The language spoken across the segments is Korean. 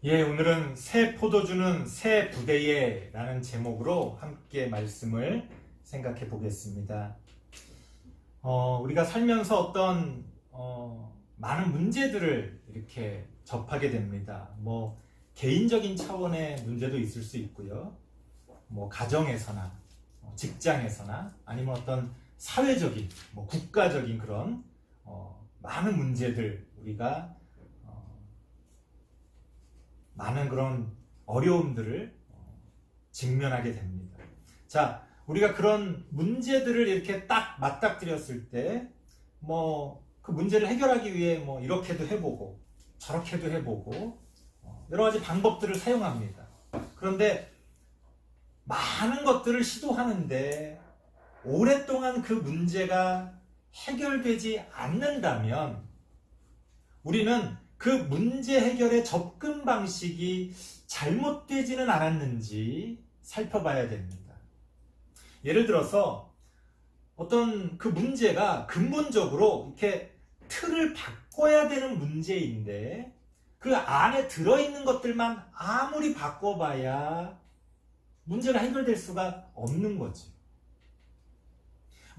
예, 오늘은 새 포도주는 새 부대에 라는 제목으로 함께 말씀을 생각해 보겠습니다. 우리가 살면서 어떤 많은 문제들을 이렇게 접하게 됩니다. 개인적인 차원의 문제도 있을 수 있고요. 가정에서나 직장에서나 아니면 어떤 사회적인 국가적인 그런 많은 문제들 우리가 많은 그런 어려움들을 직면하게 됩니다. 자, 우리가 그런 문제들을 이렇게 딱 맞닥뜨렸을 때, 그 문제를 해결하기 위해 이렇게도 해보고, 저렇게도 해보고, 여러 가지 방법들을 사용합니다. 그런데 많은 것들을 시도하는데, 오랫동안 그 문제가 해결되지 않는다면, 우리는 그 문제 해결의 접근 방식이 잘못되지는 않았는지 살펴봐야 됩니다. 예를 들어서 어떤 그 문제가 근본적으로 이렇게 틀을 바꿔야 되는 문제인데 그 안에 들어있는 것들만 아무리 바꿔봐야 문제가 해결될 수가 없는 거죠.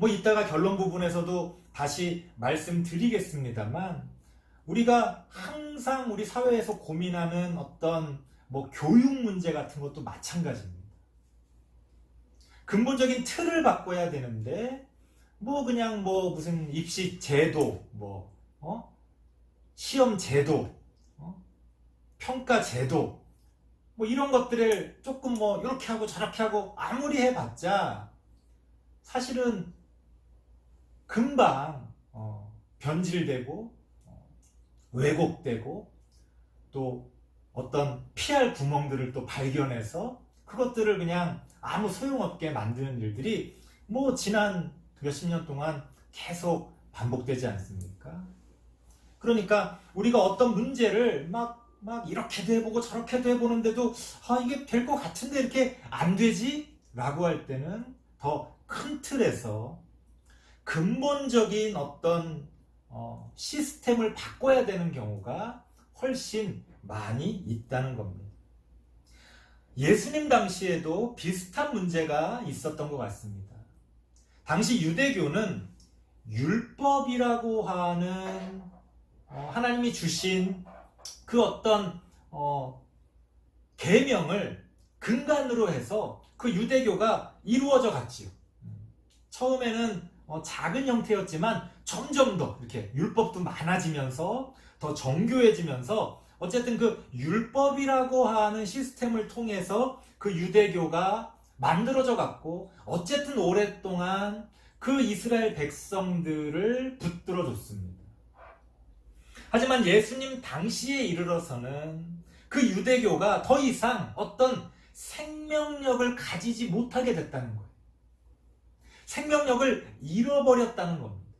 이따가 결론 부분에서도 다시 말씀드리겠습니다만 우리가 항상 우리 사회에서 고민하는 어떤 교육 문제 같은 것도 마찬가지입니다. 근본적인 틀을 바꿔야 되는데 그냥 무슨 입시 제도, 시험 제도, 평가 제도 이런 것들을 조금 이렇게 하고 저렇게 하고 아무리 해봤자 사실은 금방 변질되고 왜곡되고 또 어떤 피할 구멍들을 또 발견해서 그것들을 그냥 아무 소용없게 만드는 일들이 지난 몇십 년 동안 계속 반복되지 않습니까? 그러니까 우리가 어떤 문제를 막 이렇게도 해보고 저렇게도 해보는데도 이게 될 것 같은데 이렇게 안 되지? 라고 할 때는 더 큰 틀에서 근본적인 어떤 시스템을 바꿔야 되는 경우가 훨씬 많이 있다는 겁니다. 예수님 당시에도 비슷한 문제가 있었던 것 같습니다. 당시 유대교는 율법이라고 하는 하나님이 주신 그 어떤 계명을 근간으로 해서 그 유대교가 이루어져 갔지요. 처음에는 작은 형태였지만 점점 더 이렇게 율법도 많아지면서 더 정교해지면서 어쨌든 그 율법이라고 하는 시스템을 통해서 그 유대교가 만들어져 갔고 어쨌든 오랫동안 그 이스라엘 백성들을 붙들어 줬습니다. 하지만 예수님 당시에 이르러서는 그 유대교가 더 이상 어떤 생명력을 가지지 못하게 됐다는 거예요. 생명력을 잃어버렸다는 겁니다.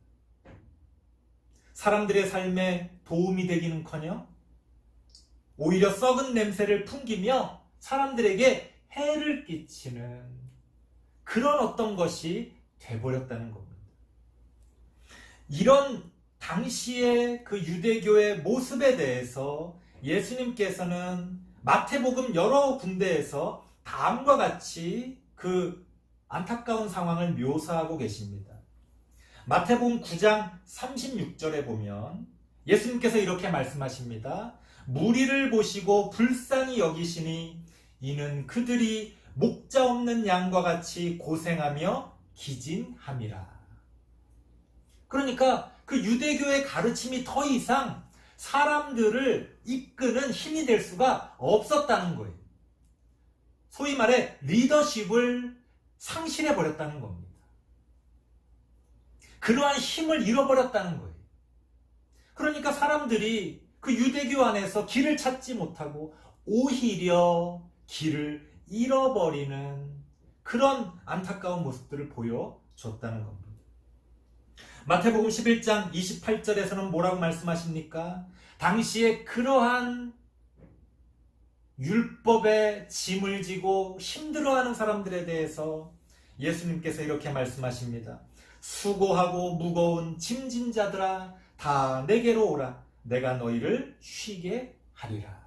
사람들의 삶에 도움이 되기는커녕 오히려 썩은 냄새를 풍기며 사람들에게 해를 끼치는 그런 어떤 것이 돼버렸다는 겁니다. 이런 당시의 그 유대교의 모습에 대해서 예수님께서는 마태복음 여러 군데에서 다음과 같이 그 안타까운 상황을 묘사하고 계십니다. 마태복음 9장 36절에 보면 예수님께서 이렇게 말씀하십니다. 무리를 보시고 불쌍히 여기시니 이는 그들이 목자 없는 양과 같이 고생하며 기진함이라. 그러니까 그 유대교의 가르침이 더 이상 사람들을 이끄는 힘이 될 수가 없었다는 거예요. 소위 말해 리더십을 상실해버렸다는 겁니다. 그러한 힘을 잃어버렸다는 거예요. 그러니까 사람들이 그 유대교 안에서 길을 찾지 못하고 오히려 길을 잃어버리는 그런 안타까운 모습들을 보여줬다는 겁니다. 마태복음 11장 28절에서는 뭐라고 말씀하십니까? 당시에 그러한 율법의 짐을 지고 힘들어하는 사람들에 대해서 예수님께서 이렇게 말씀하십니다. 수고하고 무거운 짐진 자들아 다 내게로 오라. 내가 너희를 쉬게 하리라.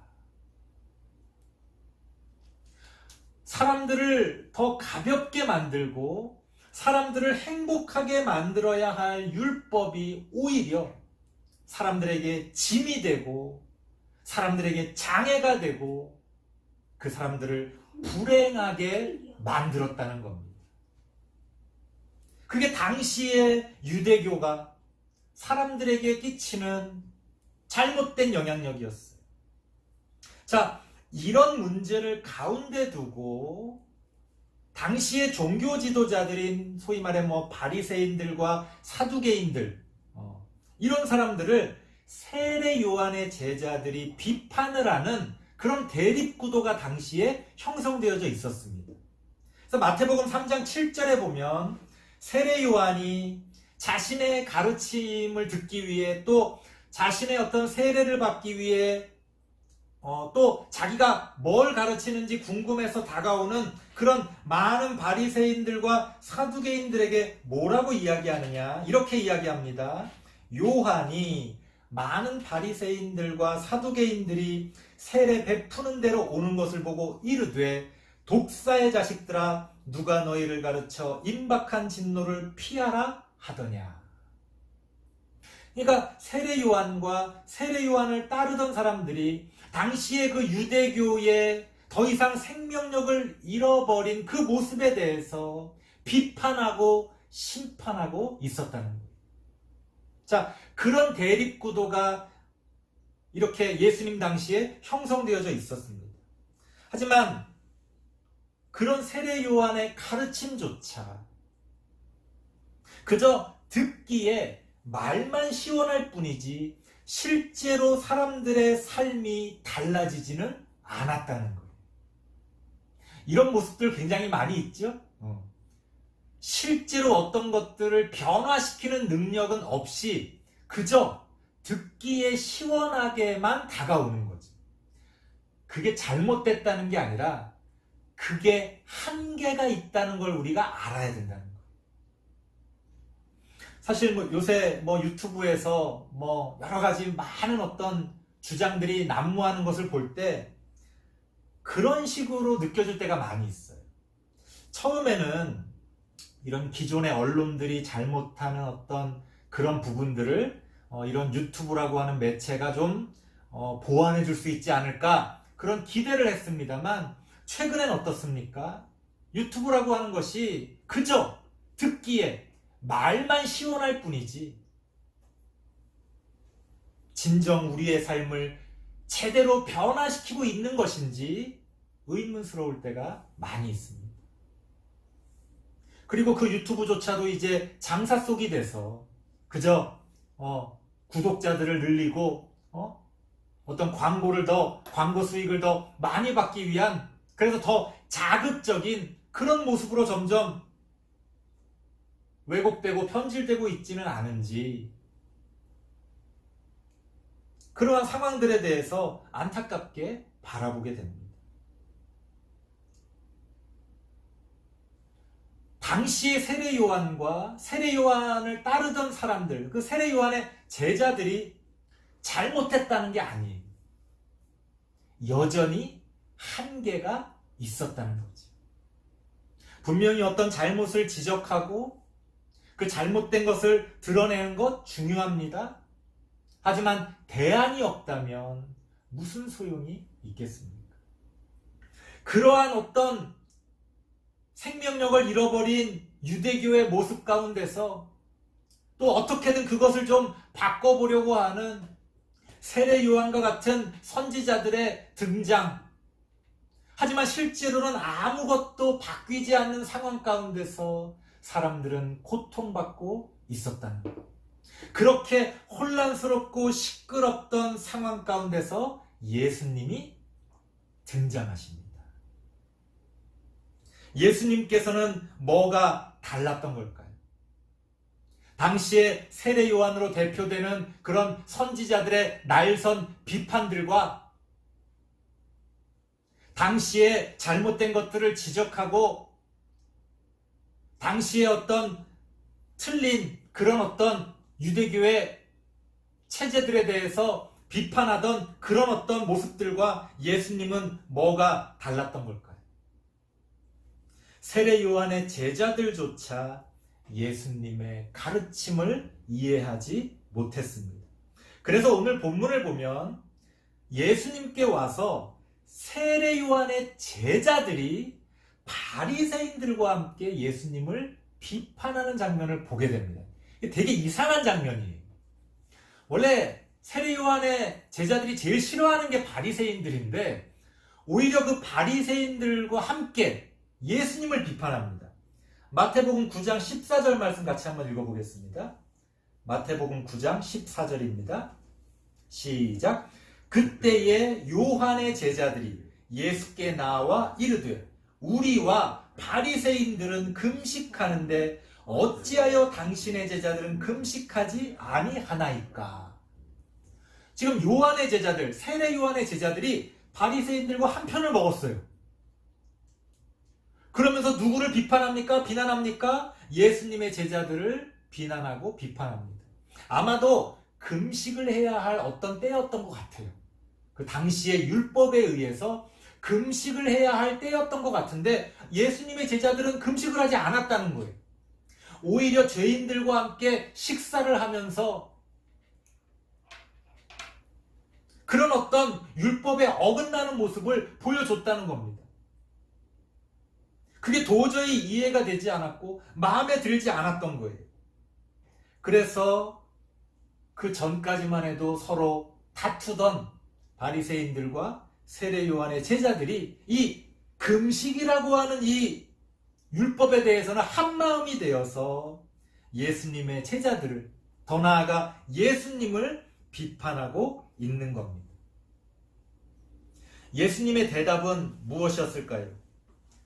사람들을 더 가볍게 만들고 사람들을 행복하게 만들어야 할 율법이 오히려 사람들에게 짐이 되고 사람들에게 장애가 되고 그 사람들을 불행하게 만들었다는 겁니다. 그게 당시의 유대교가 사람들에게 끼치는 잘못된 영향력이었어요. 자, 이런 문제를 가운데 두고 당시의 종교 지도자들인 소위 말해 바리새인들과 사두개인들 이런 사람들을 세례 요한의 제자들이 비판을 하는 그런 대립구도가 당시에 형성되어져 있었습니다. 그래서 마태복음 3장 7절에 보면 세례 요한이 자신의 가르침을 듣기 위해 또 자신의 어떤 세례를 받기 위해 또 자기가 뭘 가르치는지 궁금해서 다가오는 그런 많은 바리새인들과 사두개인들에게 뭐라고 이야기하느냐 이렇게 이야기합니다. 요한이 많은 바리새인들과 사두개인들이 세례 베푸는 대로 오는 것을 보고 이르되 독사의 자식들아 누가 너희를 가르쳐 임박한 진노를 피하라 하더냐. 그러니까 세례 요한과 세례 요한을 따르던 사람들이 당시의 그 유대교의 더 이상 생명력을 잃어버린 그 모습에 대해서 비판하고 심판하고 있었다는 거예요. 자, 그런 대립구도가 이렇게 예수님 당시에 형성되어져 있었습니다. 하지만 그런 세례 요한의 가르침조차 그저 듣기에 말만 시원할 뿐이지 실제로 사람들의 삶이 달라지지는 않았다는 거예요. 이런 모습들 굉장히 많이 있죠? 실제로 어떤 것들을 변화시키는 능력은 없이 그저 듣기에 시원하게만 다가오는 거죠. 그게 잘못됐다는 게 아니라 그게 한계가 있다는 걸 우리가 알아야 된다는 거예요. 사실 요새 유튜브에서 여러 가지 많은 어떤 주장들이 난무하는 것을 볼 때 그런 식으로 느껴질 때가 많이 있어요. 처음에는 이런 기존의 언론들이 잘못하는 어떤 그런 부분들을 이런 유튜브라고 하는 매체가 좀 보완해 줄 수 있지 않을까 그런 기대를 했습니다만 최근엔 어떻습니까? 유튜브라고 하는 것이 그저 듣기에 말만 시원할 뿐이지 진정 우리의 삶을 제대로 변화시키고 있는 것인지 의문스러울 때가 많이 있습니다. 그리고 그 유튜브조차도 이제 장사 속이 돼서 그저 구독자들을 늘리고 어떤 광고 수익을 더 많이 받기 위한 그래서 더 자극적인 그런 모습으로 점점 왜곡되고 편질되고 있지는 않은지 그러한 상황들에 대해서 안타깝게 바라보게 됩니다. 당시의 세례 요한과 세례 요한을 따르던 사람들, 그 세례 요한의 제자들이 잘못했다는 게 아니에요. 여전히 한계가 있었다는 거지. 분명히 어떤 잘못을 지적하고 그 잘못된 것을 드러내는 것 중요합니다. 하지만 대안이 없다면 무슨 소용이 있겠습니까? 그러한 어떤 생명력을 잃어버린 유대교의 모습 가운데서 또 어떻게든 그것을 좀 바꿔보려고 하는 세례 요한과 같은 선지자들의 등장. 하지만 실제로는 아무것도 바뀌지 않는 상황 가운데서 사람들은 고통받고 있었다는 것. 그렇게 혼란스럽고 시끄럽던 상황 가운데서 예수님이 등장하십니다. 예수님께서는 뭐가 달랐던 걸까요? 당시에 세례 요한으로 대표되는 그런 선지자들의 날선 비판들과 당시에 잘못된 것들을 지적하고 당시에 어떤 틀린 그런 어떤 유대교의 체제들에 대해서 비판하던 그런 어떤 모습들과 예수님은 뭐가 달랐던 걸까요? 세례 요한의 제자들조차 예수님의 가르침을 이해하지 못했습니다. 그래서 오늘 본문을 보면 예수님께 와서 세례 요한의 제자들이 바리새인들과 함께 예수님을 비판하는 장면을 보게 됩니다. 되게 이상한 장면이에요. 원래 세례 요한의 제자들이 제일 싫어하는 게 바리새인들인데 오히려 그 바리새인들과 함께 예수님을 비판합니다. 마태복음 9장 14절 말씀 같이 한번 읽어보겠습니다. 마태복음 9장 14절입니다. 시작. 그때에 요한의 제자들이 예수께 나와 이르되 우리와 바리새인들은 금식하는데 어찌하여 당신의 제자들은 금식하지 아니하나이까? 지금 요한의 제자들, 세례 요한의 제자들이 바리새인들과 한 편을 먹었어요. 그러면서 누구를 비판합니까? 비난합니까? 예수님의 제자들을 비난하고 비판합니다. 아마도 금식을 해야 할 어떤 때였던 것 같아요. 그 당시의 율법에 의해서 금식을 해야 할 때였던 것 같은데 예수님의 제자들은 금식을 하지 않았다는 거예요. 오히려 죄인들과 함께 식사를 하면서 그런 어떤 율법에 어긋나는 모습을 보여줬다는 겁니다. 그게 도저히 이해가 되지 않았고 마음에 들지 않았던 거예요. 그래서 그 전까지만 해도 서로 다투던 바리새인들과 세례 요한의 제자들이 이 금식이라고 하는 이 율법에 대해서는 한마음이 되어서 예수님의 제자들을, 더 나아가 예수님을 비판하고 있는 겁니다. 예수님의 대답은 무엇이었을까요?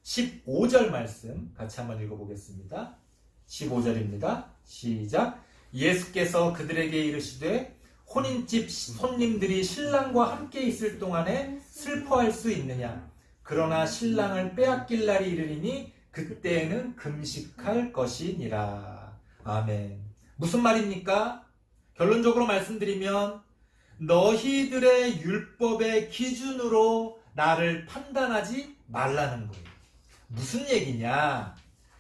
15절 말씀 같이 한번 읽어보겠습니다. 15절입니다. 시작. 예수께서 그들에게 이르시되 혼인집 손님들이 신랑과 함께 있을 동안에 슬퍼할 수 있느냐? 그러나 신랑을 빼앗길 날이 이르리니 그때에는 금식할 것이니라. 아멘. 무슨 말입니까? 결론적으로 말씀드리면 너희들의 율법의 기준으로 나를 판단하지 말라는 거예요. 무슨 얘기냐?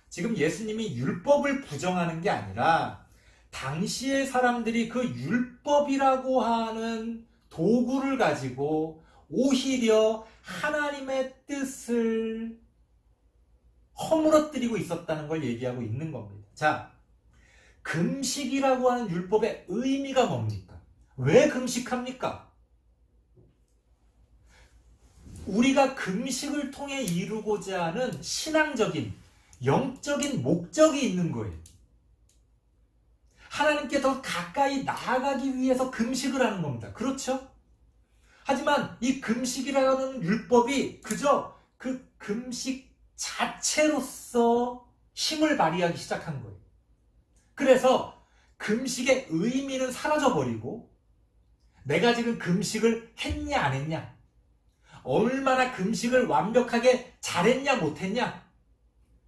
지금 예수님이 율법을 부정하는 게 아니라 당시의 사람들이 그 율법이라고 하는 도구를 가지고 오히려 하나님의 뜻을 허물어뜨리고 있었다는 걸 얘기하고 있는 겁니다. 자, 금식이라고 하는 율법의 의미가 뭡니까? 왜 금식합니까? 우리가 금식을 통해 이루고자 하는 신앙적인, 영적인 목적이 있는 거예요. 하나님께 더 가까이 나아가기 위해서 금식을 하는 겁니다. 그렇죠? 하지만 이 금식이라는 율법이 그저 그 금식 자체로서 힘을 발휘하기 시작한 거예요. 그래서 금식의 의미는 사라져버리고 내가 지금 금식을 했냐 안 했냐, 얼마나 금식을 완벽하게 잘했냐 못했냐,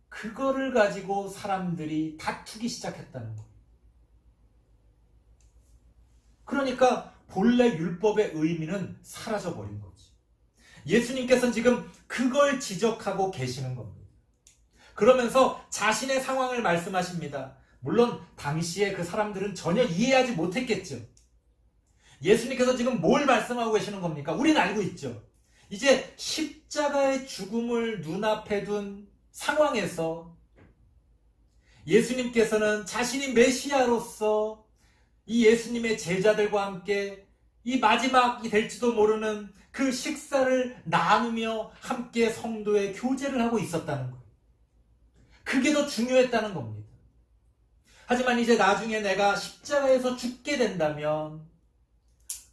그거를 가지고 사람들이 다투기 시작했다는 거예요. 그러니까 본래 율법의 의미는 사라져버린 거지. 예수님께서는 지금 그걸 지적하고 계시는 겁니다. 그러면서 자신의 상황을 말씀하십니다. 물론 당시에 그 사람들은 전혀 이해하지 못했겠죠. 예수님께서 지금 뭘 말씀하고 계시는 겁니까? 우리는 알고 있죠. 이제 십자가의 죽음을 눈앞에 둔 상황에서 예수님께서는 자신이 메시아로서 이 예수님의 제자들과 함께 이 마지막이 될지도 모르는 그 식사를 나누며 함께 성도의 교제를 하고 있었다는 거예요. 그게 더 중요했다는 겁니다. 하지만 이제 나중에 내가 십자가에서 죽게 된다면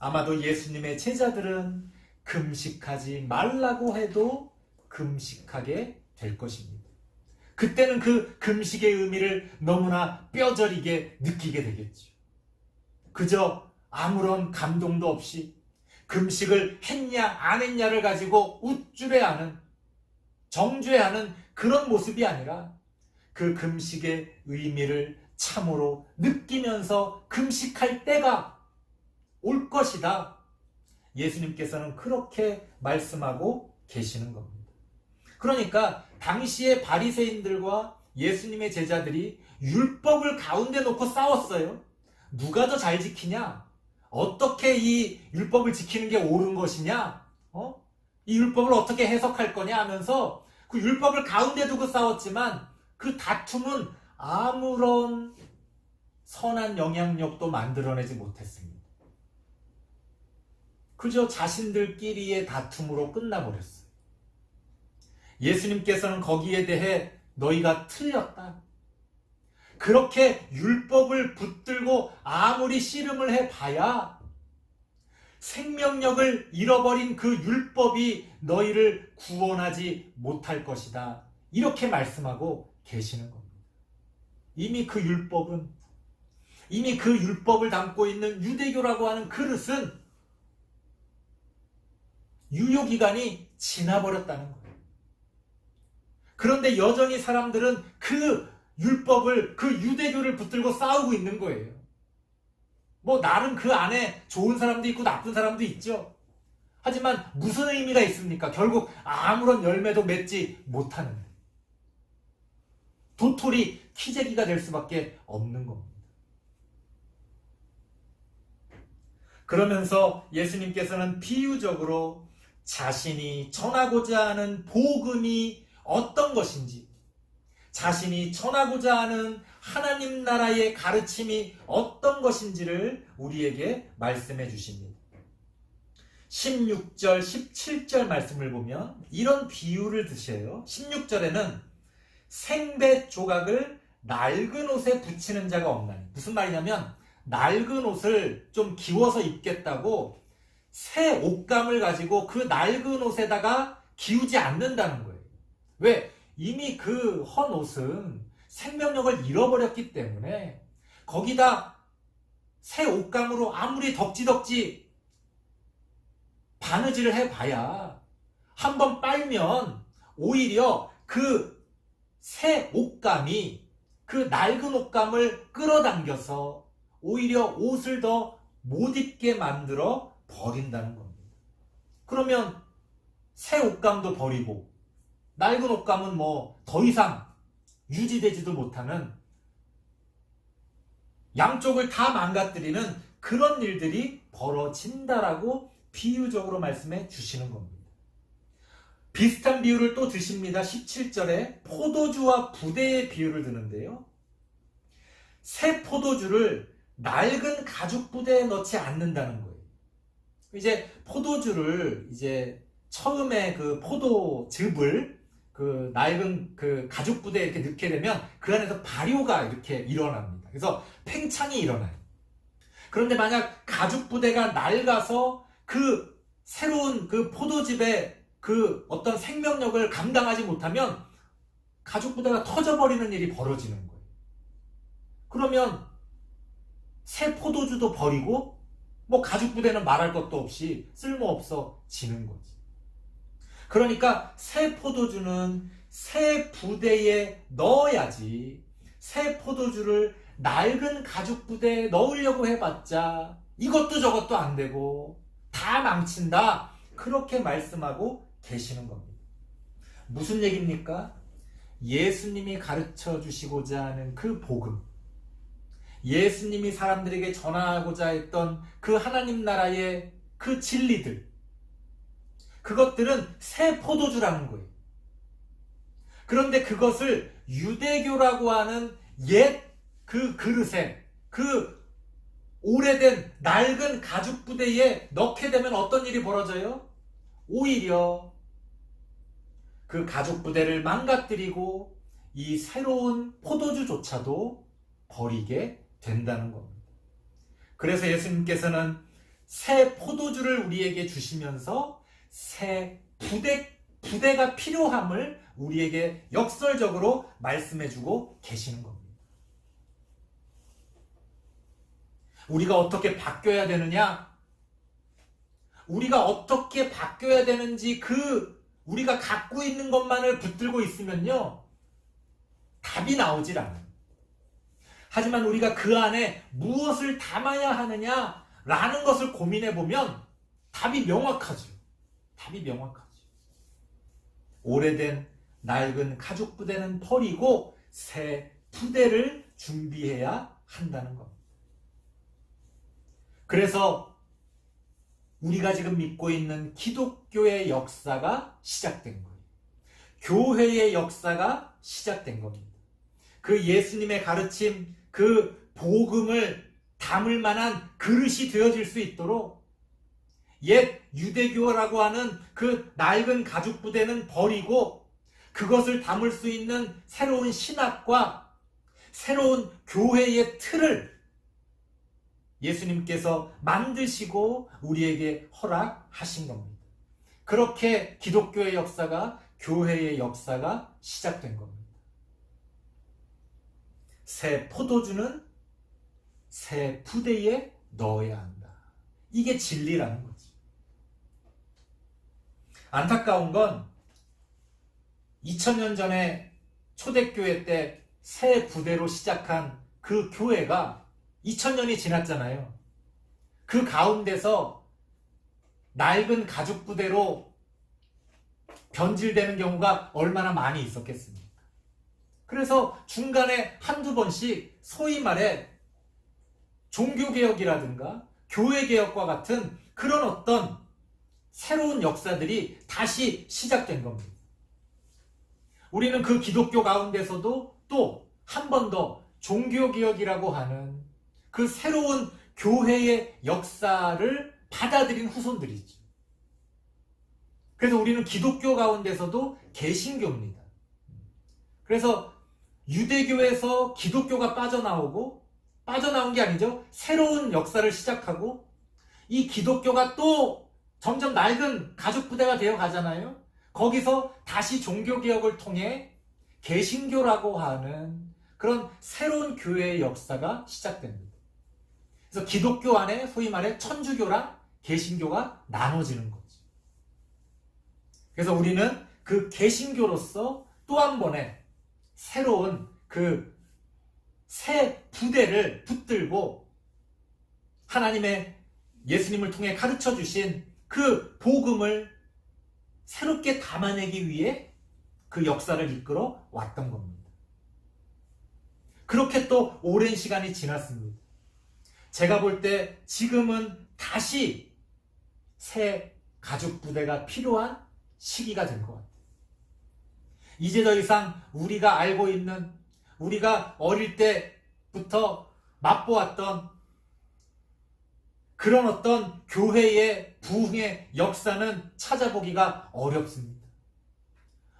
아마도 예수님의 제자들은 금식하지 말라고 해도 금식하게 될 것입니다. 그때는 그 금식의 의미를 너무나 뼈저리게 느끼게 되겠죠. 그저 아무런 감동도 없이 금식을 했냐 안 했냐를 가지고 우쭐해하는, 정죄하는 그런 모습이 아니라 그 금식의 의미를 참으로 느끼면서 금식할 때가 올 것이다. 예수님께서는 그렇게 말씀하고 계시는 겁니다. 그러니까 당시의 바리새인들과 예수님의 제자들이 율법을 가운데 놓고 싸웠어요. 누가 더 잘 지키냐? 어떻게 이 율법을 지키는 게 옳은 것이냐? 이 율법을 어떻게 해석할 거냐 하면서 그 율법을 가운데 두고 싸웠지만 그 다툼은 아무런 선한 영향력도 만들어내지 못했습니다. 그저 자신들끼리의 다툼으로 끝나버렸어요. 예수님께서는 거기에 대해 너희가 틀렸다. 그렇게 율법을 붙들고 아무리 씨름을 해봐야 생명력을 잃어버린 그 율법이 너희를 구원하지 못할 것이다. 이렇게 말씀하고 계시는 겁니다. 이미 그 율법을 담고 있는 유대교라고 하는 그릇은 유효기간이 지나버렸다는 거예요. 그런데 여전히 사람들은 그 율법을, 그 유대교를 붙들고 싸우고 있는 거예요. 뭐 나름 그 안에 좋은 사람도 있고 나쁜 사람도 있죠. 하지만 무슨 의미가 있습니까? 결국 아무런 열매도 맺지 못하는, 도토리 키재기가 될 수밖에 없는 겁니다. 그러면서 예수님께서는 비유적으로 자신이 전하고자 하는 복음이 어떤 것인지, 자신이 전하고자 하는 하나님 나라의 가르침이 어떤 것인지를 우리에게 말씀해 주십니다. 16절, 17절 말씀을 보면 이런 비유를 드셔요. 16절에는 생배 조각을 낡은 옷에 붙이는 자가 없나니. 무슨 말이냐면 낡은 옷을 좀 기워서 입겠다고 새 옷감을 가지고 그 낡은 옷에다가 기우지 않는다는 거예요. 왜? 이미 그 헌 옷은 생명력을 잃어버렸기 때문에 거기다 새 옷감으로 아무리 덕지덕지 바느질을 해봐야 한번 빨면 오히려 그 새 옷감이 그 낡은 옷감을 끌어당겨서 오히려 옷을 더 못 입게 만들어 버린다는 겁니다. 그러면 새 옷감도 버리고 낡은 옷감은 뭐 더 이상 유지되지도 못하는, 양쪽을 다 망가뜨리는 그런 일들이 벌어진다라고 비유적으로 말씀해 주시는 겁니다. 비슷한 비유를 또 드십니다. 17절에 포도주와 부대의 비유를 드는데요. 새 포도주를 낡은 가죽 부대에 넣지 않는다는 거예요. 이제 포도주를 처음에 그 포도즙을 그 낡은 그 가죽 부대에 이렇게 넣게 되면 그 안에서 발효가 이렇게 일어납니다. 그래서 팽창이 일어나요. 그런데 만약 가죽 부대가 낡아서 그 새로운 그 포도즙의 그 어떤 생명력을 감당하지 못하면 가죽 부대가 터져버리는 일이 벌어지는 거예요. 그러면 새 포도주도 버리고 뭐 가죽 부대는 말할 것도 없이 쓸모없어지는 거지. 그러니까 새 포도주는 새 부대에 넣어야지, 새 포도주를 낡은 가죽 부대에 넣으려고 해봤자 이것도 저것도 안 되고 다 망친다, 그렇게 말씀하고 계시는 겁니다. 무슨 얘기입니까? 예수님이 가르쳐 주시고자 하는 그 복음, 예수님이 사람들에게 전하고자 했던 그 하나님 나라의 그 진리들, 그것들은 새 포도주라는 거예요. 그런데 그것을 유대교라고 하는 옛 그 그릇에, 그 오래된 낡은 가죽 부대에 넣게 되면 어떤 일이 벌어져요? 오히려 그 가죽 부대를 망가뜨리고 이 새로운 포도주조차도 버리게 된다는 겁니다. 그래서 예수님께서는 새 포도주를 우리에게 주시면서 새 부대가 필요함을 우리에게 역설적으로 말씀해주고 계시는 겁니다. 우리가 어떻게 바뀌어야 되느냐? 우리가 어떻게 바뀌어야 되는지 우리가 갖고 있는 것만을 붙들고 있으면요, 답이 나오질 않아요. 하지만 우리가 그 안에 무엇을 담아야 하느냐라는 것을 고민해 보면 답이 명확하죠. 오래된 낡은 가죽 부대는 버리고 새 부대를 준비해야 한다는 겁니다. 그래서 우리가 지금 믿고 있는 기독교의 역사가 시작된 거예요. 교회의 역사가 시작된 겁니다. 그 예수님의 가르침, 그 복음을 담을 만한 그릇이 되어질 수 있도록 옛 유대교라고 하는 그 낡은 가죽 부대는 버리고 그것을 담을 수 있는 새로운 신학과 새로운 교회의 틀을 예수님께서 만드시고 우리에게 허락하신 겁니다. 그렇게 기독교의 역사가, 교회의 역사가 시작된 겁니다. 새 포도주는 새 부대에 넣어야 한다. 이게 진리라는 거지. 안타까운 건 2000년 전에 초대교회 때 새 부대로 시작한 그 교회가 2000년이 지났잖아요. 그 가운데서 낡은 가죽 부대로 변질되는 경우가 얼마나 많이 있었겠습니까? 그래서 중간에 한두 번씩 소위 말해 종교개혁이라든가 교회개혁과 같은 그런 어떤 새로운 역사들이 다시 시작된 겁니다. 우리는 그 기독교 가운데서도 또 한 번 더 종교개혁이라고 하는 그 새로운 교회의 역사를 받아들인 후손들이죠. 그래서 우리는 기독교 가운데서도 개신교입니다. 그래서 유대교에서 기독교가 빠져나온 게 아니죠. 새로운 역사를 시작하고 이 기독교가 또 점점 낡은 가죽 부대가 되어 가잖아요. 거기서 다시 종교개혁을 통해 개신교라고 하는 그런 새로운 교회의 역사가 시작됩니다. 그래서 기독교 안에 소위 말해 천주교랑 개신교가 나눠지는 거죠. 그래서 우리는 그 개신교로서 또 한 번의 새로운 그 새 부대를 붙들고 하나님의 예수님을 통해 가르쳐 주신 그 복음을 새롭게 담아내기 위해 그 역사를 이끌어 왔던 겁니다. 그렇게 또 오랜 시간이 지났습니다. 제가 볼 때 지금은 다시 새 가죽 부대가 필요한 시기가 된 것 같아요. 이제 더 이상 우리가 알고 있는, 우리가 어릴 때부터 맛보았던 그런 어떤 교회의 부흥의 역사는 찾아보기가 어렵습니다.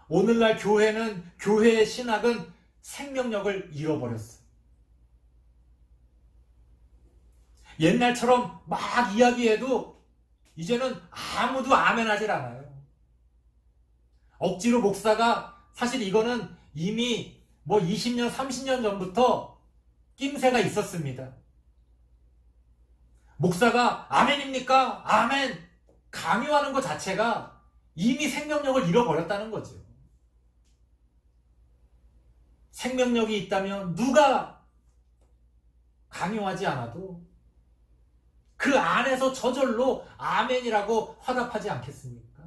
오늘날 교회는, 교회의 신학은 생명력을 잃어버렸어요. 옛날처럼 막 이야기해도 이제는 아무도 아멘 하질 않아요. 억지로 목사가, 사실 이거는 이미 20년, 30년 전부터 낌새가 있었습니다. 목사가 아멘입니까? 아멘! 강요하는 것 자체가 이미 생명력을 잃어버렸다는 거죠. 생명력이 있다면 누가 강요하지 않아도 그 안에서 저절로 아멘이라고 화답하지 않겠습니까?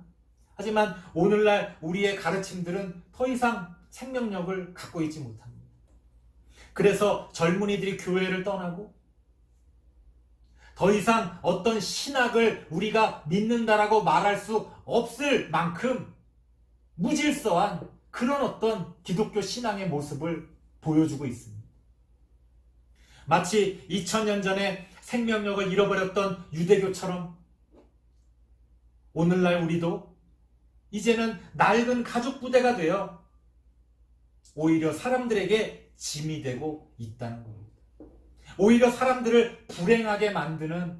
하지만 오늘날 우리의 가르침들은 더 이상 생명력을 갖고 있지 못합니다. 그래서 젊은이들이 교회를 떠나고 더 이상 어떤 신학을 우리가 믿는다라고 말할 수 없을 만큼 무질서한 그런 어떤 기독교 신앙의 모습을 보여주고 있습니다. 마치 2000년 전에 생명력을 잃어버렸던 유대교처럼 오늘날 우리도 이제는 낡은 가죽 부대가 되어 오히려 사람들에게 짐이 되고 있다는 겁니다. 오히려 사람들을 불행하게 만드는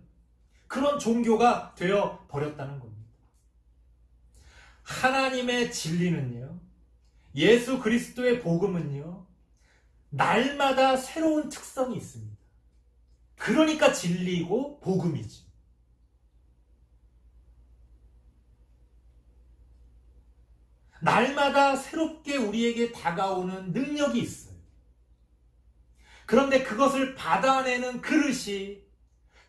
그런 종교가 되어 버렸다는 겁니다. 하나님의 진리는요, 예수 그리스도의 복음은요, 날마다 새로운 특성이 있습니다. 그러니까 진리고 복음이지. 날마다 새롭게 우리에게 다가오는 능력이 있어요. 그런데 그것을 받아내는 그릇이,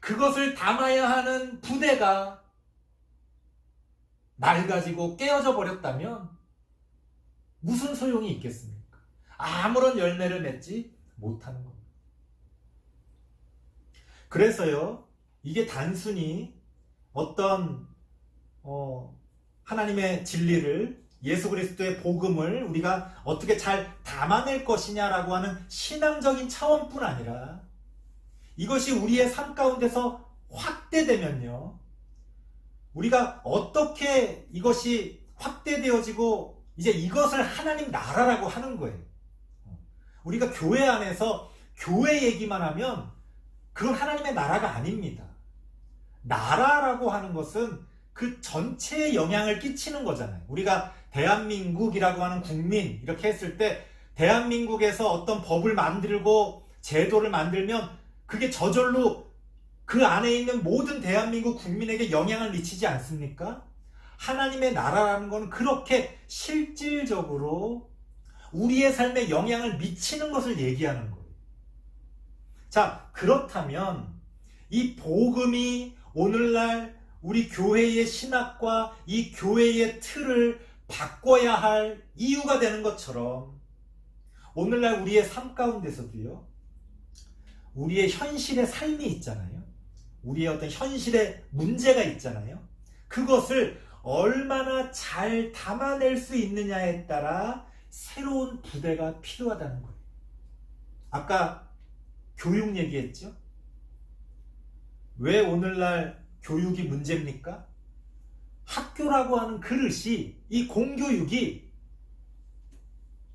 그것을 담아야 하는 부대가 낡아지고 깨어져 버렸다면 무슨 소용이 있겠습니까? 아무런 열매를 맺지 못하는 겁니다. 그래서요, 이게 단순히 어떤 하나님의 진리를, 예수 그리스도의 복음을 우리가 어떻게 잘 담아낼 것이냐라고 하는 신앙적인 차원뿐 아니라 이것이 우리의 삶 가운데서 확대되면요, 우리가 어떻게 이것이 확대되어지고 이제 이것을 하나님 나라라고 하는 거예요. 우리가 교회 안에서 교회 얘기만 하면 그건 하나님의 나라가 아닙니다. 나라라고 하는 것은 그 전체에 영향을 끼치는 거잖아요. 우리가 대한민국이라고 하는 국민 이렇게 했을 때 대한민국에서 어떤 법을 만들고 제도를 만들면 그게 저절로 그 안에 있는 모든 대한민국 국민에게 영향을 미치지 않습니까? 하나님의 나라라는 건 그렇게 실질적으로 우리의 삶에 영향을 미치는 것을 얘기하는 거예요. 자, 그렇다면 이 복음이 오늘날 우리 교회의 신학과 이 교회의 틀을 바꿔야 할 이유가 되는 것처럼 오늘날 우리의 삶 가운데서도요, 우리의 현실의 삶이 있잖아요. 우리의 어떤 현실의 문제가 있잖아요. 그것을 얼마나 잘 담아낼 수 있느냐에 따라 새로운 부대가 필요하다는 거예요. 아까 교육 얘기했죠? 왜 오늘날 교육이 문제입니까? 학교라고 하는 그릇이, 이 공교육이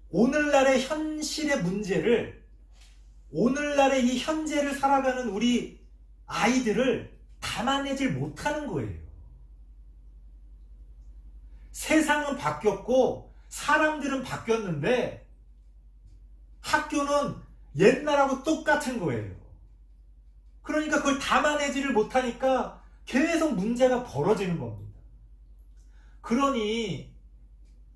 오늘날의 현실의 문제를, 오늘날의 이 현재를 살아가는 우리 아이들을 담아내질 못하는 거예요. 세상은 바뀌었고 사람들은 바뀌었는데 학교는 옛날하고 똑같은 거예요. 그러니까 그걸 담아내지를 못하니까 계속 문제가 벌어지는 겁니다. 그러니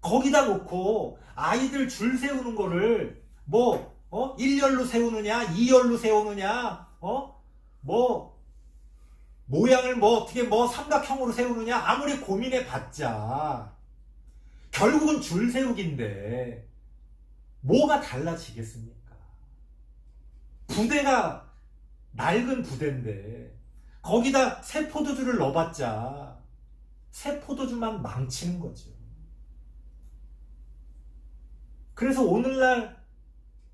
거기다 놓고 아이들 줄 세우는 거를 1열로 세우느냐 2열로 세우느냐 모양을 어떻게 삼각형으로 세우느냐 아무리 고민해 봤자 결국은 줄 세우기인데 뭐가 달라지겠습니까? 부대가 낡은 부대인데 거기다 새 포도주를 넣어봤자 새 포도주만 망치는 거죠. 그래서 오늘날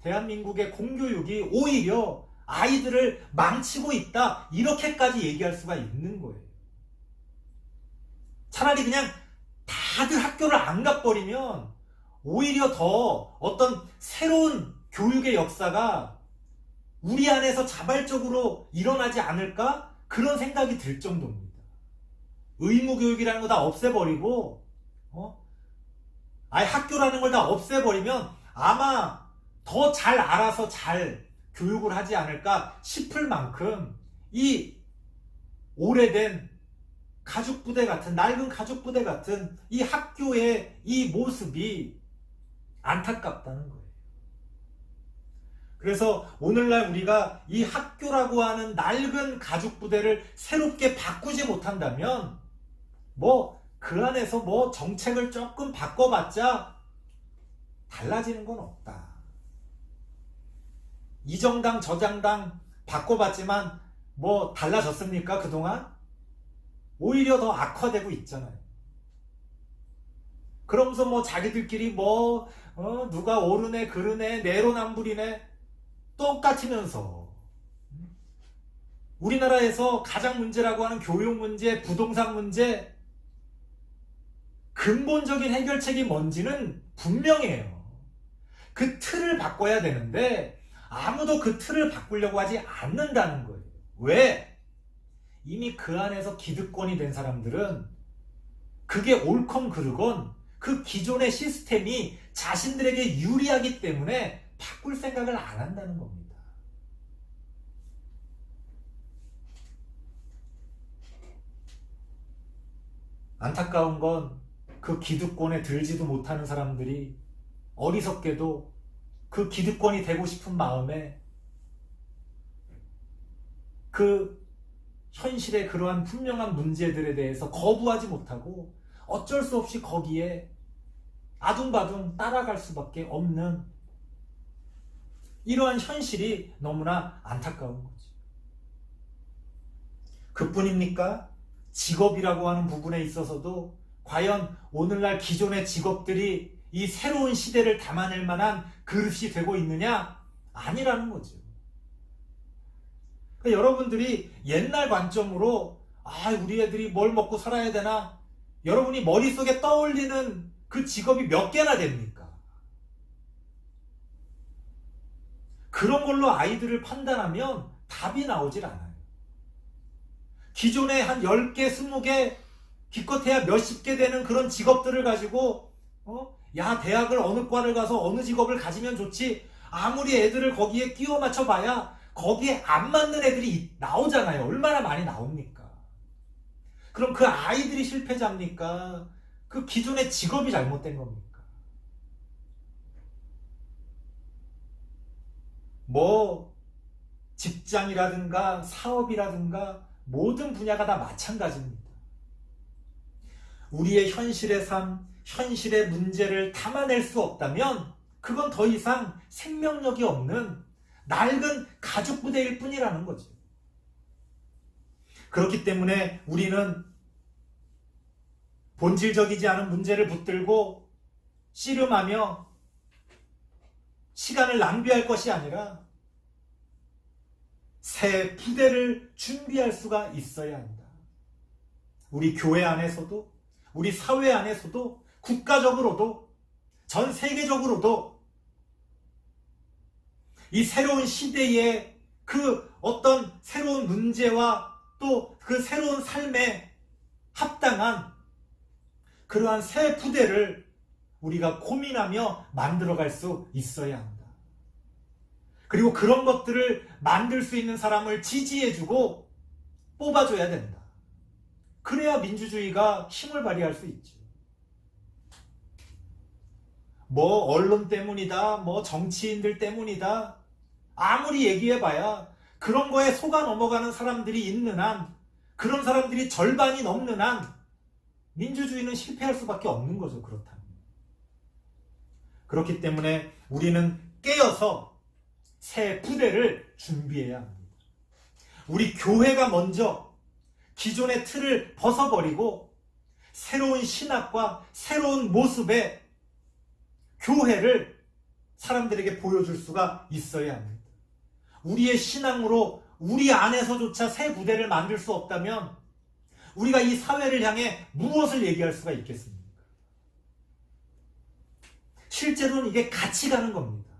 대한민국의 공교육이 오히려 아이들을 망치고 있다, 이렇게까지 얘기할 수가 있는 거예요. 차라리 그냥 다들 학교를 안 가버리면 오히려 더 어떤 새로운 교육의 역사가 우리 안에서 자발적으로 일어나지 않을까? 그런 생각이 들 정도입니다. 의무교육이라는 거 다 없애버리고 아예 학교라는 걸 다 없애버리면 아마 더 잘 알아서 잘 교육을 하지 않을까 싶을 만큼 이 오래된 가죽부대 같은, 낡은 가죽부대 같은 이 학교의 이 모습이 안타깝다는 거예요. 그래서 오늘날 우리가 이 학교라고 하는 낡은 가죽부대를 새롭게 바꾸지 못한다면 그 안에서 정책을 조금 바꿔봤자 달라지는 건 없다. 이 정당 저 정당 바꿔봤지만 달라졌습니까 그동안? 오히려 더 악화되고 있잖아요. 그러면서 자기들끼리 누가 옳으네 그르네 내로남불이네 똑같으면서 우리나라에서 가장 문제라고 하는 교육 문제, 부동산 문제 근본적인 해결책이 뭔지는 분명해요. 그 틀을 바꿔야 되는데 아무도 그 틀을 바꾸려고 하지 않는다는 거예요. 왜? 이미 그 안에서 기득권이 된 사람들은 그게 옳건 그르건 그 기존의 시스템이 자신들에게 유리하기 때문에 바꿀 생각을 안 한다는 겁니다. 안타까운 건 그 기득권에 들지도 못하는 사람들이 어리석게도 그 기득권이 되고 싶은 마음에 그 현실의 그러한 분명한 문제들에 대해서 거부하지 못하고 어쩔 수 없이 거기에 아둥바둥 따라갈 수밖에 없는 이러한 현실이 너무나 안타까운 거죠. 그뿐입니까? 직업이라고 하는 부분에 있어서도 과연 오늘날 기존의 직업들이 이 새로운 시대를 담아낼 만한 그릇이 되고 있느냐? 아니라는 거죠. 그러니까 여러분들이 옛날 관점으로 우리 애들이 뭘 먹고 살아야 되나? 여러분이 머릿속에 떠올리는 그 직업이 몇 개나 됩니까? 그런 걸로 아이들을 판단하면 답이 나오질 않아요. 기존에 한 10개, 20개, 기껏해야 몇십 개 되는 그런 직업들을 가지고 야, 대학을 어느 과를 가서 어느 직업을 가지면 좋지, 아무리 애들을 거기에 끼워 맞춰 봐야 거기에 안 맞는 애들이 나오잖아요. 얼마나 많이 나옵니까? 그럼 그 아이들이 실패자입니까? 그 기존의 직업이 잘못된 겁니까? 뭐 직장이라든가 사업이라든가 모든 분야가 다 마찬가지입니다. 우리의 현실의 삶, 현실의 문제를 담아낼 수 없다면 그건 더 이상 생명력이 없는 낡은 가죽 부대일 뿐이라는 거죠. 그렇기 때문에 우리는 본질적이지 않은 문제를 붙들고 씨름하며 시간을 낭비할 것이 아니라 새 부대를 준비할 수가 있어야 한다. 우리 교회 안에서도, 우리 사회 안에서도, 국가적으로도, 전 세계적으로도 이 새로운 시대에 그 어떤 새로운 문제와 또 그 새로운 삶에 합당한 그러한 새 부대를 우리가 고민하며 만들어갈 수 있어야 한다. 그리고 그런 것들을 만들 수 있는 사람을 지지해주고 뽑아줘야 된다. 그래야 민주주의가 힘을 발휘할 수 있죠. 뭐 언론 때문이다, 뭐 정치인들 때문이다, 아무리 얘기해봐야 그런 거에 속아 넘어가는 사람들이 있는 한, 그런 사람들이 절반이 넘는 한 민주주의는 실패할 수밖에 없는 거죠. 그렇다면. 그렇기 때문에 우리는 깨어서 새 부대를 준비해야 합니다. 우리 교회가 먼저 기존의 틀을 벗어버리고 새로운 신학과 새로운 모습의 교회를 사람들에게 보여줄 수가 있어야 합니다. 우리의 신앙으로 우리 안에서조차 새 부대를 만들 수 없다면 우리가 이 사회를 향해 무엇을 얘기할 수가 있겠습니까? 실제로는 이게 같이 가는 겁니다.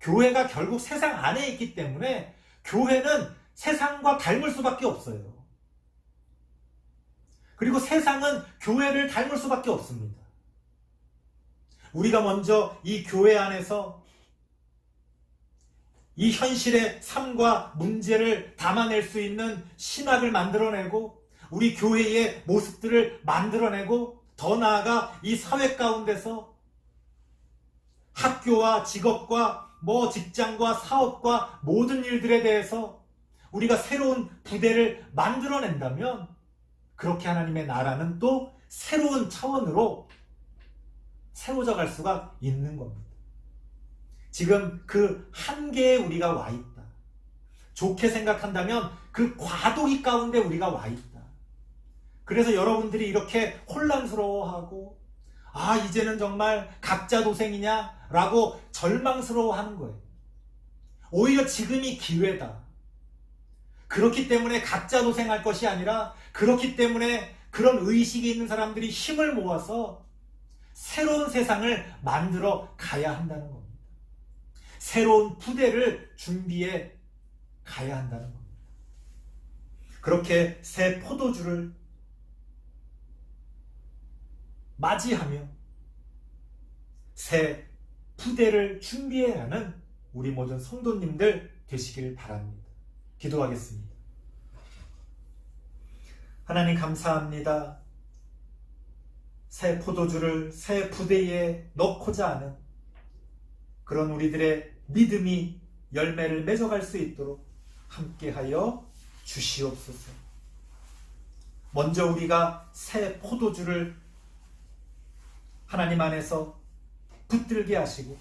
교회가 결국 세상 안에 있기 때문에 교회는 세상과 닮을 수밖에 없어요. 그리고 세상은 교회를 닮을 수밖에 없습니다. 우리가 먼저 이 교회 안에서 이 현실의 삶과 문제를 담아낼 수 있는 신학을 만들어내고 우리 교회의 모습들을 만들어내고 더 나아가 이 사회 가운데서 학교와 직업과 직장과 사업과 모든 일들에 대해서 우리가 새로운 부대를 만들어낸다면 그렇게 하나님의 나라는 또 새로운 차원으로 세워져 갈 수가 있는 겁니다. 지금 그 한계에 우리가 와 있다. 좋게 생각한다면 그 과도기 가운데 우리가 와 있다. 그래서 여러분들이 이렇게 혼란스러워하고 이제는 정말 각자 도생이냐 라고 절망스러워하는 거예요. 오히려 지금이 기회다. 그렇기 때문에 각자 도생할 것이 아니라 그렇기 때문에 그런 의식이 있는 사람들이 힘을 모아서 새로운 세상을 만들어 가야 한다는 겁니다. 새로운 부대를 준비해 가야 한다는 겁니다. 그렇게 새 포도주를 맞이하며 새 부대를 준비해야 하는 우리 모든 성도님들 되시길 바랍니다. 기도하겠습니다. 하나님 감사합니다. 새 포도주를 새 부대에 넣고자 하는 그런 우리들의 믿음이 열매를 맺어갈 수 있도록 함께하여 주시옵소서. 먼저 우리가 새 포도주를 하나님 안에서 붙들게 하시고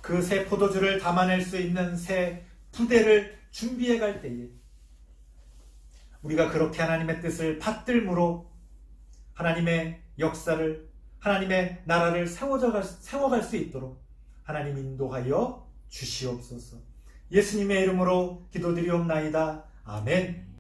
그 새 포도주를 담아낼 수 있는 새 부대를 준비해 갈 때에 우리가 그렇게 하나님의 뜻을 받들므로 하나님의 역사를, 하나님의 나라를 세워갈 수 있도록 하나님 인도하여 주시옵소서. 예수님의 이름으로 기도드리옵나이다. 아멘.